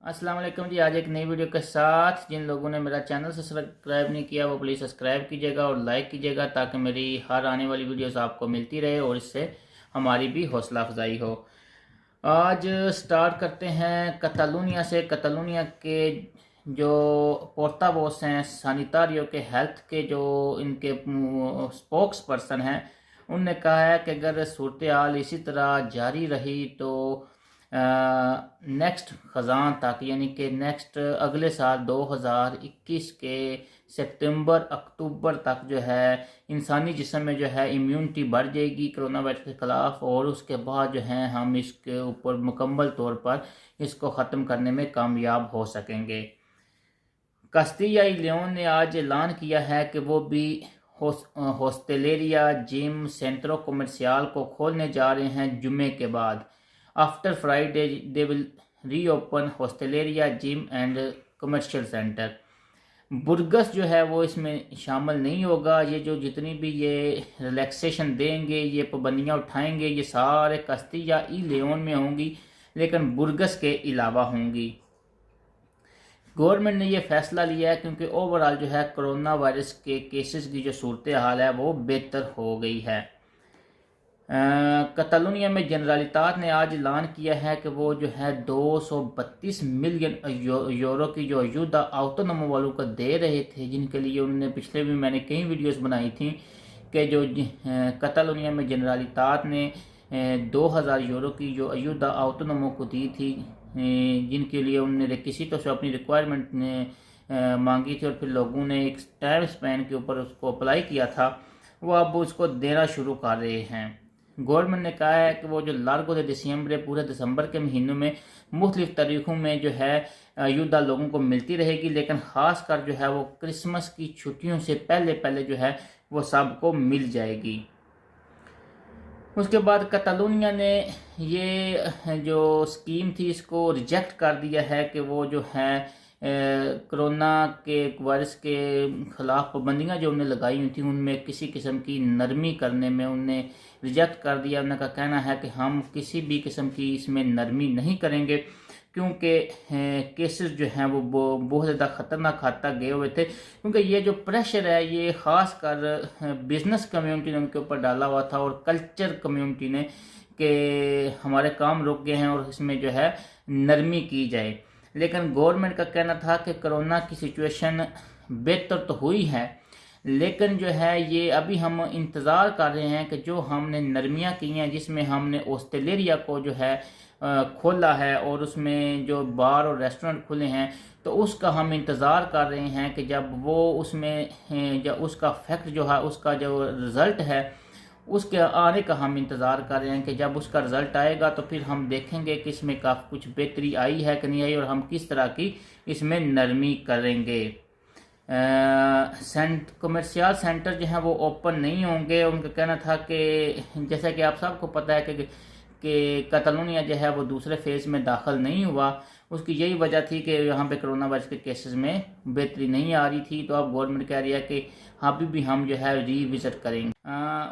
अस्सलाम वालेकुम जी। आज एक नई वीडियो के साथ जिन लोगों ने मेरा चैनल सब्सक्राइब नहीं किया वो प्लीज़ सब्सक्राइब कीजिएगा और लाइक कीजिएगा ताकि मेरी हर आने वाली वीडियोस आपको मिलती रहे और इससे हमारी भी हौसला अफजाई हो। आज स्टार्ट करते हैं कतालूनिया से। कतालूनिया के जो पोर्टावोस हैं सानितारियो के हेल्थ के जो इनके स्पोक्स पर्सन हैं उनने कहा है कि अगर सूरत हाल इसी तरह जारी रही तो नेक्स्ट ख़ज़ान तक यानी कि नेक्स्ट अगले साल 2021 के सितंबर अक्टूबर तक जो है इंसानी जिस्म में जो है इम्यूनिटी बढ़ जाएगी कोरोना वायरस के ख़िलाफ़ और उसके बाद जो है हम इसके ऊपर मुकम्मल तौर पर इसको ख़त्म करने में कामयाब हो सकेंगे। कास्तिया y लियोन ने आज ऐलान किया है कि वो भी होस्टलेरिया जिम सेंट्रो कमर्शियल को खोलने जा रहे हैं जुमे के बाद। After Friday they will reopen होस्टलेरिया gym and commercial centre. Burgas जो है वो इसमें शामिल नहीं होगा। ये जो जितनी भी ये रिलैक्सेशन देंगे, ये पाबंदियाँ उठाएंगे, ये सारे कास्तिया y लियोन में होंगी लेकिन बुर्गस के अलावा होंगी। गवर्नमेंट ने यह फैसला लिया है क्योंकि ओवरऑल जो है कोरोना वायरस के केसेस की जो सूरत हाल है वो बेहतर हो गई है। कतालूनिया में जनरलितात ने आज ऐलान किया है कि वो जो है 232 मिलियन यूरो की जो अयूदा ऑटोनोमो वालों को दे रहे थे, जिनके लिए उन्होंने पिछले भी मैंने कई वीडियोस बनाई थी कि जो कतालूनिया में जनरलितात ने 2000 यूरो की जो अयूदा ऑटोनोमो को दी थी, जिनके लिए उन्होंने किसी तो से अपनी रिक्वायरमेंट ने मांगी थी और फिर लोगों ने एक टाइम स्पैन के ऊपर उसको अप्लाई किया था, वो अब उसको देना शुरू कर रहे हैं। गवर्नमेंट ने कहा है कि वो जो लार्गो दे दिसंबर पूरे दिसंबर के महीनों में मुख्तलिफ तारीखों में जो है अयूदा लोगों को मिलती रहेगी, लेकिन ख़ास कर जो है वो क्रिसमस की छुट्टियों से पहले पहले जो है वो सबको मिल जाएगी। उसके बाद कतालूनिया ने ये जो स्कीम थी इसको रिजेक्ट कर दिया है कि वो जो है कोरोना के वायरस के ख़िलाफ़ पाबंदियाँ जो उन्हें लगाई हुई थी उनमें किसी किस्म की नरमी करने में उन्हें रिजेक्ट कर दिया। उनका कहना है कि हम किसी भी किस्म की इसमें नरमी नहीं करेंगे क्योंकि केसेस जो हैं वो बहुत ज़्यादा ख़तरनाक हद तक गए हुए थे, क्योंकि ये जो प्रेशर है ये ख़ास कर बिज़नेस कम्युनिटी ने उनके ऊपर डाला हुआ था और कल्चर कम्युनिटी ने कि हमारे काम रुक गए हैं और इसमें जो है नरमी की जाए। लेकिन गवर्नमेंट का कहना था कि कोरोना की सिचुएशन बेहतर तो हुई है लेकिन जो है ये अभी हम इंतज़ार कर रहे हैं कि जो हमने नरमियाँ की हैं जिसमें हमने ऑस्ट्रेलिया को जो है खोला है और उसमें जो बार और रेस्टोरेंट खुले हैं तो उसका हम इंतज़ार कर रहे हैं कि जब वो उसमें जब उसका फैक्ट जो है उसका जो रिज़ल्ट है उसके आने का हम इंतज़ार कर रहे हैं कि जब उसका रिज़ल्ट आएगा तो फिर हम देखेंगे कि इसमें काफ़ी कुछ बेहतरी आई है कि नहीं आई और हम किस तरह की इसमें नरमी करेंगे। कमर्शियल सेंटर जो है वो ओपन नहीं होंगे। उनका कहना था कि जैसा कि आप सबको पता है कि कतालूनिया जो है वो दूसरे फेज़ में दाखिल नहीं हुआ, उसकी यही वजह थी कि यहाँ पे कोरोना वायरस के केसेस में बेहतरी नहीं आ रही थी। तो अब गवर्नमेंट कह रही है कि अभी भी हम जो है रीविज़िट करेंगे।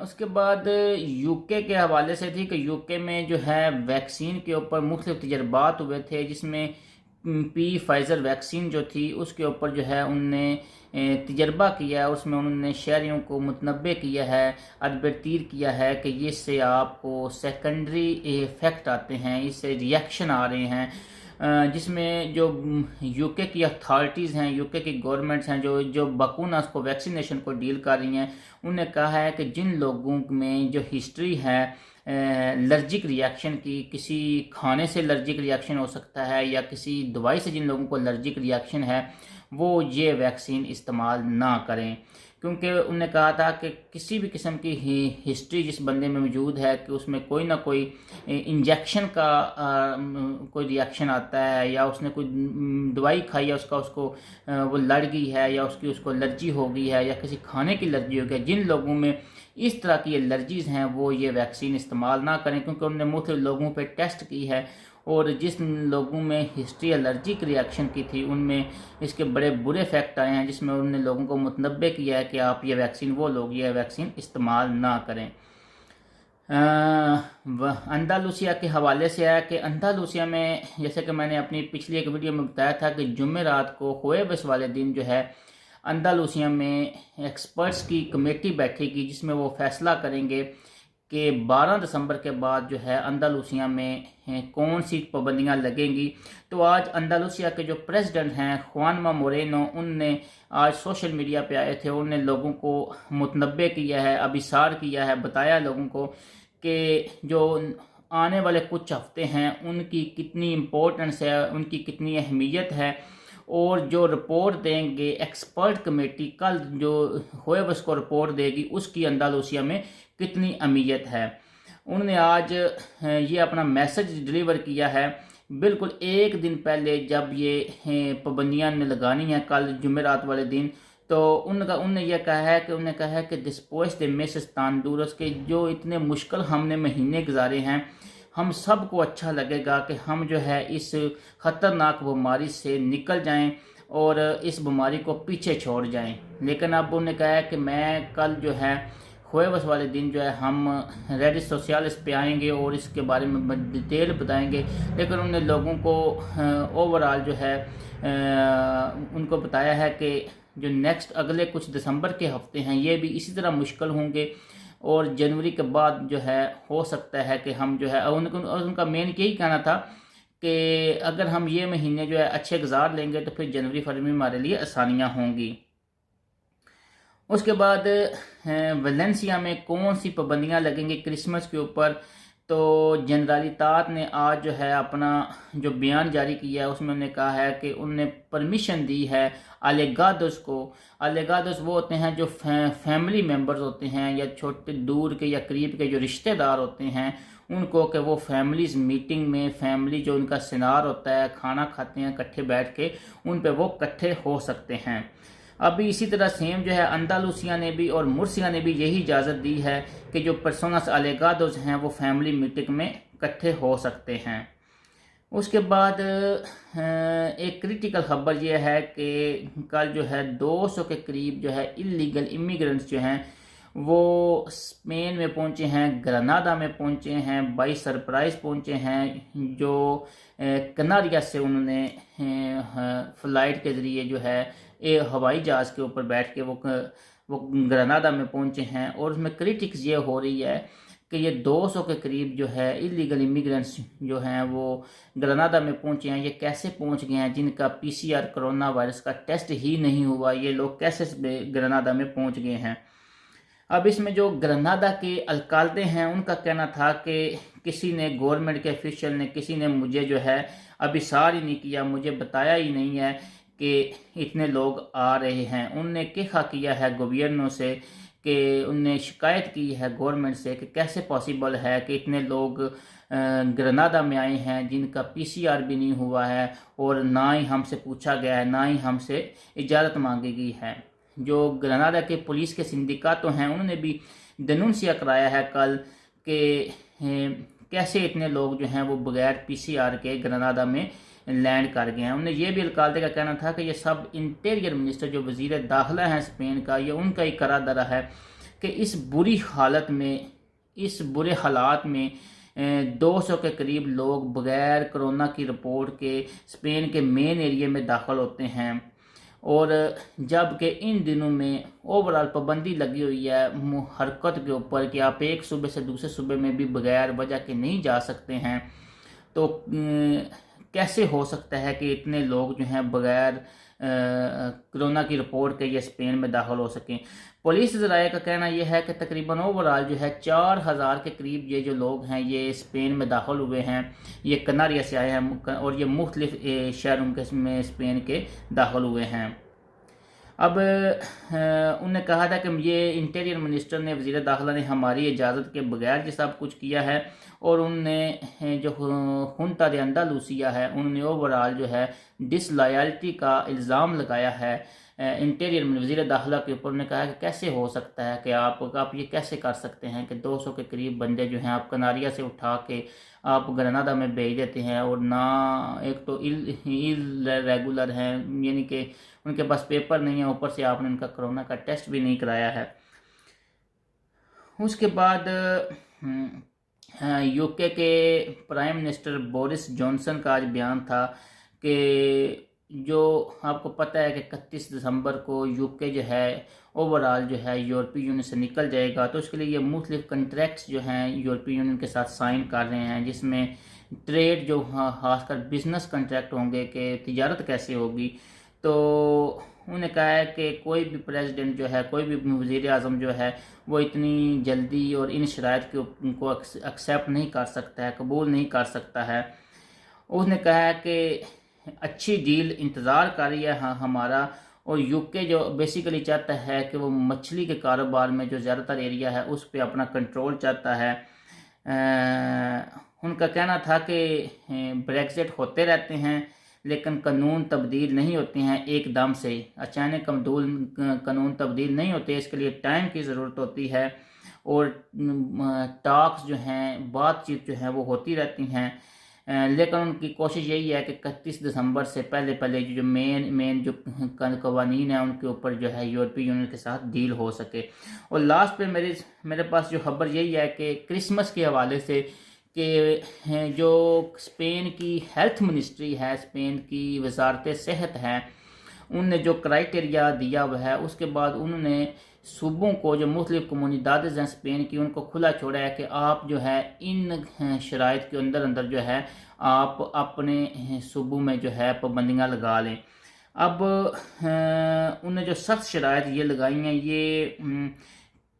उसके बाद यूके के हवाले से थी कि यूके में जो है वैक्सीन के ऊपर मुख्तलिफ तजर्बात हुए थे, जिसमें फाइज़र वैक्सीन जो थी उसके ऊपर जो है उनने तजर्बा किया है। उसमें उन्होंने शहरियों को मुतनब्बे किया है, अदबरतीर किया है कि ये इससे आपको सेकेंडरी इफ़ेक्ट आते हैं, इससे रिएक्शन आ रहे हैं, जिसमें जो यूके की अथॉरिटीज़ हैं, यूके की गवर्नमेंट्स हैं जो बकूनास को वैक्सीनेशन को डील कर रही हैं, उन्हें कहा है कि जिन लोगों में जो हिस्ट्री है एलर्जिक रिएक्शन की, किसी खाने से एलर्जिक रिएक्शन हो सकता है या किसी दवाई से जिन लोगों को एलर्जिक रिएक्शन है वो ये वैक्सीन इस्तेमाल ना करें, क्योंकि उन्होंने कहा था कि किसी भी किस्म की हिस्ट्री जिस बंदे में मौजूद है कि उसमें कोई ना कोई इंजेक्शन का कोई रिएक्शन आता है या उसने कोई दवाई खाई है उसको वो लड़ गई है या उसको एलर्जी हो गई है या किसी खाने की एलर्जी हो गई, जिन लोगों में इस तरह की एलर्जीज़ हैं वो ये वैक्सीन इस्तेमाल ना करें, क्योंकि उन्होंने मुख्तलिफ लोगों पे टेस्ट की है और जिस लोगों में हिस्ट्री एलर्जिक रिएक्शन की थी उनमें इसके बड़े बुरे इफेक्ट आए हैं, जिसमें उन्होंने लोगों को मुतनब्बे किया है कि आप ये वैक्सीन वो लोग ये वैक्सीन इस्तेमाल ना करें। अंदालूसिया के हवाले से आया कि अंदालूसिया में, जैसे कि मैंने अपनी पिछली एक वीडियो में बताया था कि जुमेरात को हुएबस वाले दिन जो है अंदालूसिया में एक्सपर्ट्स की कमेटी बैठेगी जिसमें वो फैसला करेंगे कि 12 दिसंबर के बाद जो है अंदालूसिया में कौन सी पाबंदियां लगेंगी। तो आज अंदालूसिया के जो प्रेसिडेंट हैं खुआनमा मोरेनो, उनने आज सोशल मीडिया पे आए थे। उन्होंने लोगों को मुतनब्बे किया है, अभिसार किया है, बताया लोगों को कि जो आने वाले कुछ हफ्ते हैं उनकी कितनी इम्पोर्टेंस है, उनकी कितनी अहमियत है, और जो रिपोर्ट देंगे एक्सपर्ट कमेटी कल जो हुएबस को रिपोर्ट देगी उसकी अंदालूसिया में कितनी अहमियत है। उन्होंने आज ये अपना मैसेज डिलीवर किया है बिल्कुल एक दिन पहले, जब ये पाबंदियां लगानी है कल जुमेरात वाले दिन। तो उनने यह कहा है कि डिस्पोज द मिसेस तांदुरस के जो इतने मुश्किल हमने महीने गुजारे हैं, हम सबको अच्छा लगेगा कि हम जो है इस ख़तरनाक बीमारी से निकल जाएं और इस बीमारी को पीछे छोड़ जाएं। लेकिन अब उन्होंने कहा है कि मैं कल जो है हुएबस वाले दिन जो है हम रेडिस सोशलिस्ट पे आएंगे और इसके बारे में डिटेल बताएंगे। लेकिन उन्होंने लोगों को ओवरऑल जो है उनको बताया है कि जो नेक्स्ट अगले कुछ दिसंबर के हफ्ते हैं ये भी इसी तरह मुश्किल होंगे, और जनवरी के बाद जो है हो सकता है कि हम जो है उनका मेन यही कहना था कि अगर हम ये महीने जो है अच्छे गुजार लेंगे तो फिर जनवरी फरवरी में हमारे लिए आसानियां होंगी। उसके बाद वैलेंसिया में कौन सी पाबंदियां लगेंगी क्रिसमस के ऊपर। तो जनरलितात ने आज जो है अपना जो बयान जारी किया है उसमें उन्होंने कहा है कि उनने परमिशन दी है अलेगादोस को। अलेगादोस वो होते हैं जो फैमिली मेंबर्स होते हैं या छोटे दूर के या करीब के जो रिश्तेदार होते हैं उनको, कि वो फैमिलीज मीटिंग में, फैमिली जो उनका सिनार होता है, खाना खाते हैं इकट्ठे बैठ के, उन पे वो इकट्ठे हो सकते हैं। अभी इसी तरह सेम जो है अंदालूसिया ने भी और मुर्सिया ने भी यही इजाज़त दी है कि जो पर्सोनस अलेगादोस हैं वो फैमिली मीटिंग में इकट्ठे हो सकते हैं। उसके बाद एक क्रिटिकल खबर ये है कि कल जो है 200 के करीब जो है इलीगल इमिग्रेंट्स जो हैं वो स्पेन में पहुंचे हैं, ग्रनादा में पहुंचे हैं, बाई सरप्राइज पहुंचे हैं। जो कनारिया से उन्होंने फ्लाइट के ज़रिए जो है हवाई जहाज़ के ऊपर बैठ के वो ग्रनादा में पहुंचे हैं। और उसमें क्रिटिक्स ये हो रही है कि ये 200 के करीब जो है इलीगल इमिग्रेंट्स जो हैं वो ग्रनादा में पहुंचे हैं। ये कैसे पहुंच गए हैं जिनका पीसीआर कोरोना वायरस का टेस्ट ही नहीं हुआ, ये लोग कैसे ग्रनादा में पहुंच गए हैं। अब इसमें जो ग्रनादा के अलकालदे हैं उनका कहना था कि किसी ने, गवर्नमेंट के ऑफिशियल ने, किसी ने मुझे जो है अभिसार ही नहीं किया, मुझे बताया ही नहीं है कि इतने लोग आ रहे हैं। उनने कहा किया है गवर्नर से कि उनने शिकायत की है गवर्नमेंट से कि कैसे पॉसिबल है कि इतने लोग ग्रनादा में आए हैं जिनका पीसीआर भी नहीं हुआ है, और ना ही हमसे पूछा गया है, ना ही हमसे इजाज़त मांगी गई है। जो ग्रनादा के पुलिस के सिंडिकेट हैं उन्होंने भी डेनूंसिया कराया है कल कि कैसे इतने लोग जो हैं वो बगैर पीसीआर के ग्रनादा में लैंड कर गए हैं। उन्होंने ये भी अलकालदे का कहना था कि ये सब इंटीरियर मिनिस्टर जो वजीर दाखिला हैं स्पेन का, ये उनका ही करा दरा है कि इस बुरी हालत में, इस बुरे हालात में 200 के करीब लोग बगैर कोरोना की रिपोर्ट के स्पेन के मेन एरिया में दाखिल होते हैं। और जबकि इन दिनों में ओवरऑल पाबंदी लगी हुई है हरकत के ऊपर कि आप एक सूबे से दूसरे सूबे में भी बगैर वजह के नहीं जा सकते हैं, तो कैसे हो सकता है कि इतने लोग जो हैं बगैर कोरोना की रिपोर्ट के ये स्पेन में दाखिल हो सकें। पुलिस ज़राए का कहना यह है कि तकरीबन ओवरऑल जो है 4000 के करीब ये जो लोग हैं ये स्पेन में दाखिल हुए हैं, ये कनारिया से आए हैं और ये मुख्तलिफ शहरों के में स्पेन के दाखिल हुए हैं। अब उन्होंने कहा था कि ये इंटीरियर मिनिस्टर ने, वज़ीर दाखिला ने हमारी इजाज़त के बगैर ये सब कुछ किया है, और उनने जो हुंता दे अंदालूसिया है उन्होंने ओवरऑल जो है डिसलॉयल्टी का इल्ज़ाम लगाया है इंटीरियर वज़ीर दाखिला के ऊपर। ने कहा कि कैसे हो सकता है कि आप ये कैसे कर सकते हैं कि 200 के करीब बंदे जो हैं आप कनारिया से उठा के आप ग्रनादा में भेज देते हैं, और ना एक तो इरेगुलर हैं, यानी कि उनके पास पेपर नहीं है, ऊपर से आपने उनका कोरोना का टेस्ट भी नहीं कराया है। उसके बाद यूके के प्राइम मिनिस्टर बोरिस जॉनसन का आज बयान था कि जो आपको पता है कि 31 दिसंबर को यूके जो है ओवरऑल जो है यूरोपीय यूनियन से निकल जाएगा, तो उसके लिए ये मुख्तलिफ कंट्रैक्ट्स जो हैं यूरोपीय यूनियन के साथ साइन कर रहे हैं, जिसमें ट्रेड जो खासकर बिजनेस कंट्रैक्ट होंगे कि तिजारत कैसे होगी। तो उन्होंने कहा है कि कोई भी प्रेसिडेंट जो है, कोई भी वज़ीर आज़म जो है, वो इतनी जल्दी और इन शराइत को एक्सेप्ट नहीं कर सकता है, कबूल नहीं कर सकता है। उसने कहा है कि अच्छी डील इंतज़ार कर रही है हमारा, और यूके जो बेसिकली चाहता है कि वो मछली के कारोबार में जो ज़्यादातर एरिया है उस पर अपना कंट्रोल चाहता है। उनका कहना था कि ब्रेक्जिट होते रहते हैं लेकिन कानून तब्दील नहीं होते हैं एकदम से, अचानक कानून तब्दील नहीं होते, इसके लिए टाइम की ज़रूरत होती है और टॉक्स जो हैं, बातचीत जो है वो होती रहती हैं। लेकिन उनकी कोशिश यही है कि 31 दिसंबर से पहले जो मेन जो कवानीन है उनके ऊपर जो है यूरोपीय यूनियन के साथ डील हो सके। और लास्ट पे मेरे पास जो खबर यही है कि क्रिसमस के हवाले से कि जो स्पेन की हेल्थ मिनिस्ट्री है, स्पेन की वजारत सेहत है, उनने जो क्राइटेरिया दिया हुआ है उसके बाद उन्होंने सूबों को, जो मुख्तलिफ कम्युनिटीज़ हैं स्पेन की, उनको खुला छोड़ा है कि आप जो है इन शराइत के अंदर जो है आप अपने सूबों में जो है पाबंदियाँ लगा लें। अब उन्हें जो सख्त शराइत ये लगाई हैं, ये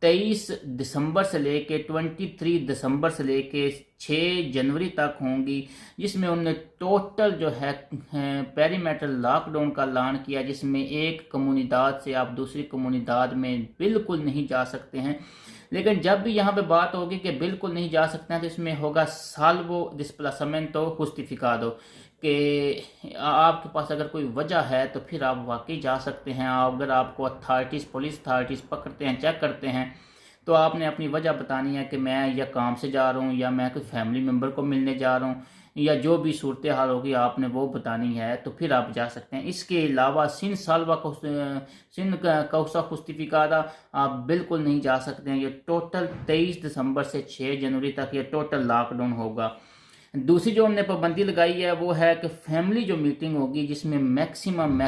23 दिसंबर से लेके 23 दिसंबर से लेके 6 जनवरी तक होंगी, जिसमें उन्होंने टोटल जो है पेरीमीटर लॉकडाउन का ऐलान किया, जिसमें एक कम्युनिदाद से आप दूसरी कम्युनिदाद में बिल्कुल नहीं जा सकते हैं। लेकिन जब भी यहाँ पे बात होगी कि बिल्कुल नहीं जा सकते हैं, तो इसमें होगा साल्वो डिस्प्लेसमेंटो जुस्टिफिकादो, कि आपके पास अगर कोई वजह है तो फिर आप वाकई जा सकते हैं। अगर आपको पुलिस अथॉरिटीज़ पकड़ते हैं, चेक करते हैं, तो आपने अपनी वजह बतानी है कि मैं या काम से जा रहा हूँ या मैं कोई फैमिली मेम्बर को मिलने जा रहा हूँ, या जो भी सूरत हाल होगी आपने वो बतानी है, तो फिर आप जा सकते हैं। इसके अलावा सिन कौसा जुस्टिफिकादा आप बिल्कुल नहीं जा सकते हैं। ये टोटल 23 दिसंबर से 6 जनवरी तक ये टोटल लॉकडाउन होगा। दूसरी जो हमने पाबंदी लगाई है वो है कि फैमिली जो मीटिंग होगी, जिसमें मैक्सिमम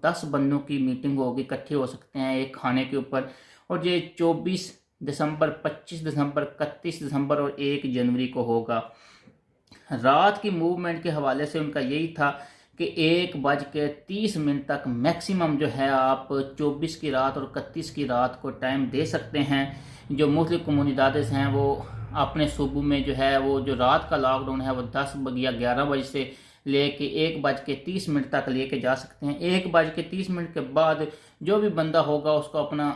10 बंदों की मीटिंग होगी, इकट्ठे हो सकते हैं एक खाने के ऊपर, और ये 24 दिसंबर, 25 दिसंबर, 31 दिसंबर और 1 जनवरी को होगा। रात की मूवमेंट के हवाले से उनका यही था कि 1:30 तक मैक्सिमम जो है आप 24 की रात और 31 की रात को टाइम दे सकते हैं। जो मुख्तलिफ कम्युनिटीज़ हैं वो अपने सूबों में जो है वो जो रात का लॉकडाउन है वो 10 या 11 बजे से लेके 1:30 तक लेके जा सकते हैं। 1:30 के बाद जो भी बंदा होगा उसको अपना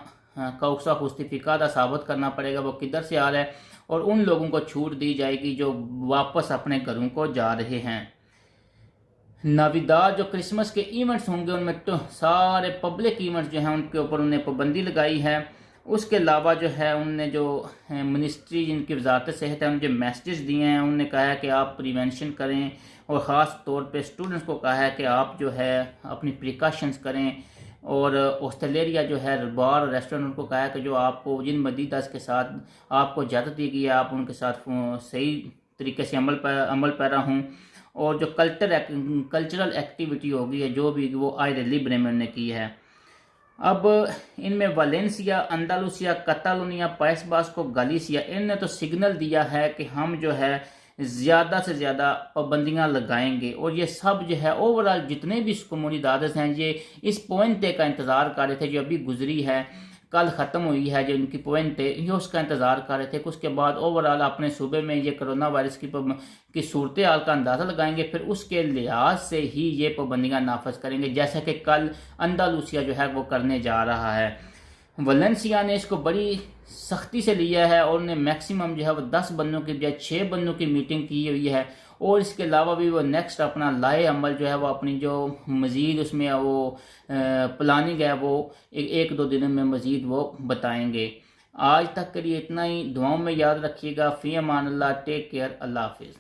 कौसा जुस्टिफिकादा साबित करना पड़ेगा वो किधर से आ रहा है, और उन लोगों को छूट दी जाएगी जो वापस अपने घरों को जा रहे हैं। नाविदाद जो क्रिसमस के इवेंट्स होंगे उनमें तो सारे पब्लिक इवेंट्स जो हैं उनके ऊपर उन्हें पाबंदी लगाई है। उसके अलावा जो है उनने जो मिनिस्ट्री जिनकी वजारत सेहत है उनके मैसेजेस दिए हैं, उनने कहा है कि आप प्रिवेंशन करें, और ख़ास तौर पे स्टूडेंट्स को कहा है कि आप जो है अपनी प्रिकॉशंस करें। और ऑस्ट्रेलिया जो है बार और रेस्टोरेंट, उनको कहा है कि जो आपको जिन मदीदास के साथ आपको इजाज़त दी गई है आप उनके साथ सही तरीके से अमल पैरा हों, और जो कल्चरल एक्टिविटी होगी जो भी वो आयरे लिब्रे में उन्होंने की है। अब इनमें Valencia, Andalusia, Catalonia, price Bosco, Galicia, इनने तो सिग्नल दिया है कि हम जो है ज़्यादा से ज़्यादा पाबंदियाँ लगाएंगे, और ये सब जो है ओवरऑल जितने भी कम्युनिटीज़ हैं ये इस पॉइंट डे का इंतज़ार कर रहे थे जो अभी गुजरी है, कल ख़त्म हुई है जो इनकी पॉइंट डे, ये उसका इंतज़ार कर रहे थे कि उसके बाद ओवरऑल अपने सूबे में ये कोरोना वायरस की सूरत हाल का अंदाज़ा लगाएंगे, फिर उसके लिहाज से ही ये पाबंदियाँ नाफज करेंगे, जैसा कि कल अंदालुसिया जो है वो करने जा रहा है। वालेंसिया ने इसको बड़ी सख्ती से लिया है और उन्हें मैक्सिमम जो है वो 10 बंदों की बजाय 6 बंदों की मीटिंग की हुई है, और इसके अलावा भी वो नेक्स्ट अपना लाए अमल जो है वो अपनी जो मज़ीद उसमें वो प्लानिंग है वो 1-2 दिनों में मज़ीद वो बताएंगे। आज तक के लिए इतना ही। दुआओं में याद रखिएगा। फ़ी अमान अल्लाह, टेक केयर, अल्लाह हाफिज़।